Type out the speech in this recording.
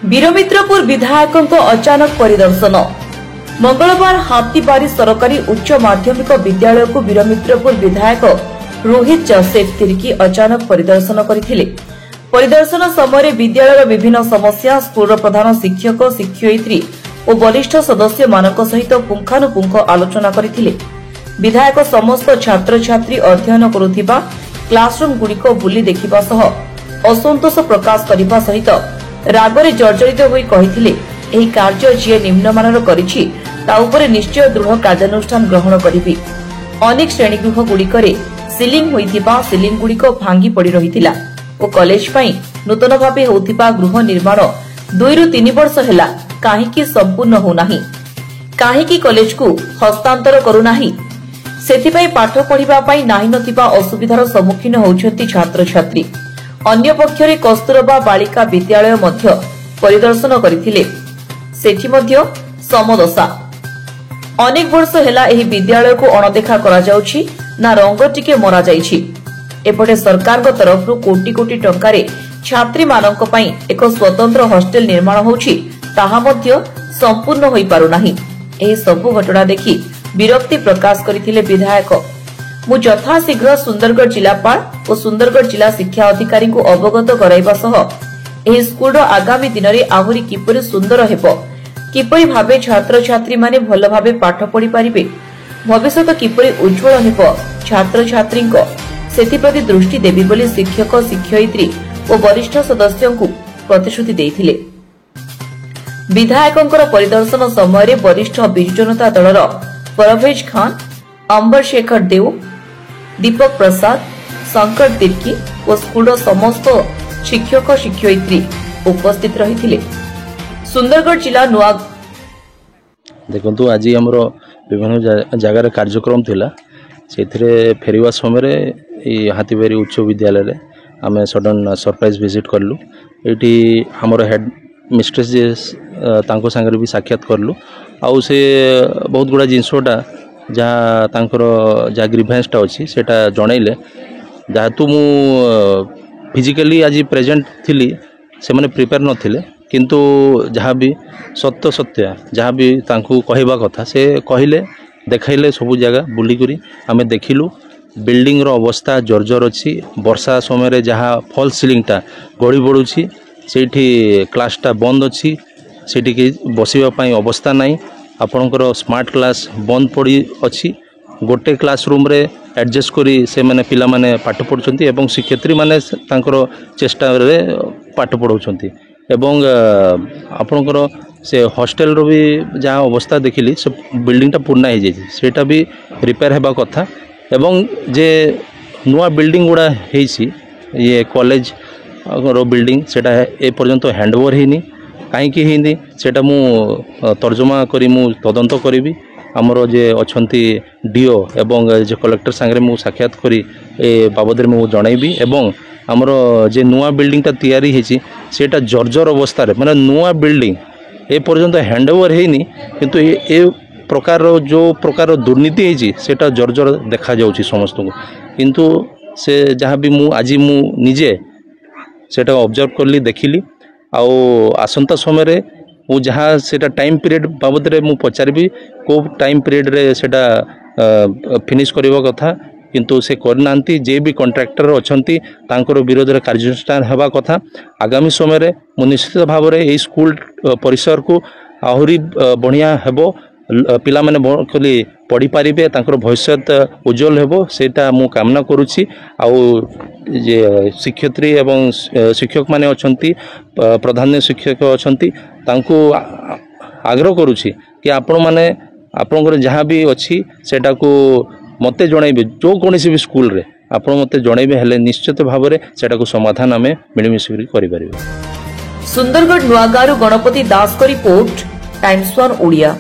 वीरमित्रपुर विधायक अचानक परिदर्शन। मंगलवार हाथीबारी सरकारी उच्च माध्यमिक विद्यालय को वीरमित्रपुर विधायक रोहित जोसेफ तिर्की अचानक परिदर्शन करथिले। परिदर्शन समय विद्यालय विभिन्न समस्या, स्कूल प्रधान शिक्षक, शिक्षयित्री और वरिष्ठ सदस्य मानक सहित पुंखानुपुंख आलोचना करथिले। विधायक समस्त छात्र छात्री अध्ययन करुथिबा क्लासरूम गुड़िक बुली देखिबा सह असंतोष प्रकाश करने सहित रागरे जर्जरित होई कहिथिले एही कार्य जे निम्नमानर करिछि ता उपरे निश्चय दृढ़ कार्यानुष्ठान ग्रहण करिबि। अनेक श्रेणीगृह गुड़िकरे सिलिंग होइथिबा सिलिंग गुड़िक भांगी पड़ी रहिथिला और कॉलेज पई नूतन भाबे होउथिबा गृह निर्माण 2 रु 3 वर्ष हैला काहेकि संपूर्ण हो नाही, काहेकि कॉलेज को हस्तांतर करू नाही, सेथिपई पाठ पढ़िबा पई नाही नथिबा असुविधार सम्मुखीन होउछंती छात्र छात्री। अन्य पक्षरे कस्तूरबा बालिका विद्यालय मध्य परिदर्शन करथिले, सेठी मध्य समदशा। अनेक वर्ष हैला एही विद्यालय को अणदेखा करा जाउछि ना रंग टिके मरा जाइछि। एपटे सरकार तरफ कोटी कोटी टंकारे छात्री मानक पई एक स्वतंत्र हॉस्टेल निर्माण होउछि ताहा मध्य संपूर्ण होई पारु नाही। एही सब घटना देखि विरक्ति प्रकाश करथिले विधायक। मु यथाशीघ्र सुंदरगढ़ जिलापाल और सुंदरगढ़ जिला शिक्षा अधिकारी को अवगत कराइबा सह एही स्कूल आगामी दिन में आहुरी किपरि सुंदर हेबो, किपरि भाबे छात्र छात्री माने भल भाबे पाठ पढ़ी पारिबे, भविष्यत किपरि उज्जवल हेबो छात्र छात्री सेथि प्रति दृष्टि देबी बोली शिक्षक, शिक्षयित्री और वरिष्ठ सदस्यों को प्रतिश्रुति देइथिले। विधायकंकर परिदर्शन समय वरिष्ठ बिजु जनता दलर परवेज खान, अंबर शेखर देव, दीपक प्रसाद, शंकर तिर्की और स्कूल समस्त शिक्षक शिक्षयित्री उपस्थित रहिथिले। सुंदरगढ़ जिला नुआ देखंतु आज हमर विभिन्न जगार कार्यक्रम थिला, सेथिरे फेरिवा समय हाथीबारी उच्च विद्यालय रे आमे सडन सरप्राइज विजिट करलु। एटी हमर हेड मिस्ट्रेस जे तांको संगे भी साक्षात करलु। आउ से बहुत गुड़ा जिनसटा जहाँ तांकर जहाँ ग्रीभेन्सटा अच्छी सेटा जनइले, जहाँ तो मु फिजिकली आज प्रेजेंट थिली से माने प्रिपेयर नथिले, किंतु जहाँ भी सत्य सत्य जहाँ भी तांको कहवा कथा से कहले देखाइले सब जगह बुलिकरी आमे देखिलु। बिल्डिंग रो अवस्था जर्जर अच्छी, वर्षा समय जहाँ फॉल सीलिंगटा गड़ी पड़ुछि, सेठी क्लासटा बंद अच्छी, सेठी के बसिबा पई अवस्था नहीं, आपणकर स्मार्ट क्लास बंद पड़ी अच्छी। गोटे क्लासरूम रे एडजस्ट करी से माने पिला माने पाठ पढ़ुछंती एवं शिक्षयित्री माने तांकर चेष्टा रे पाठ पढ़ाउछंती एवं आपणकर से हॉस्टेल रो भी जहाँ अवस्था देखिली से बिल्डिंगटा पूर्ण हो जाए, सेटा भी रिपेयर हेबा कथा। एवं जे नुआ बिल्डिंग गुड़ा हेछि ये कॉलेज रो बिल्डिंग सेटा ए पर्यंत हैंडओवर हेनी, कहीं हिंदी सेटा मु तर्जमा करी मु तदंत करी। आमर जे अच्छी डीओ एवं जे कलेक्टर सांगे मु साक्षात करी ए बाबद मु जनइबी। एवं आमर जे नुआ बिल्डिंगटा तैयारी हेछि सेटा जर्जर अवस्था रे माने नुआ बिल्डिंग ए पर्यंत हैंडओवर हेनी, किंतु ए प्रकार जो प्रकार दुर्नीति हेछि सेटा जर्जर देखा जाउछि समस्त को। किंतु से जहाँ भी मु आज मु निजे सेटा ऑब्जर्व करली देखिली। आउ आसंता समय मु जहाँ सेटा टाइम पीरियड बाबद रे मु पचारबी को टाइम पीरियड रे सेटा फिनिश करबा कथा, किंतु से करनांती। जे भी कॉन्ट्रैक्टर अछंती तांकर विरोध रे कार्यानुष्ठान हेबा कथा। आगामी समय रे मु निश्चित भाव रे ए स्कूल परिसर को आहुरी बढ़िया हेबो, पिला माने खाली पढ़ी पारिबे, तांकर भविष्यत उज्जवल हेबो सेटा मु कामना करूछि। आउ जे शिक्षयित्री एवं शिक्षक माने अछंती, प्रधान शिक्षक अछंती, तांको आग्रह करूछि कि आपण माने आपनकर जहाँ भी अच्छी सेटा को मते जणाइबे, जो कोनसी भी स्कूल रे आपण मते जणाइबे, हेले निश्चित भाव रे सेटा को समाधान आमे मिलिमिशि करि परिबे। सुंदरगढ़ नुआगारू गणपति दास को रिपोर्ट, टाइम्स 1 ओडिया।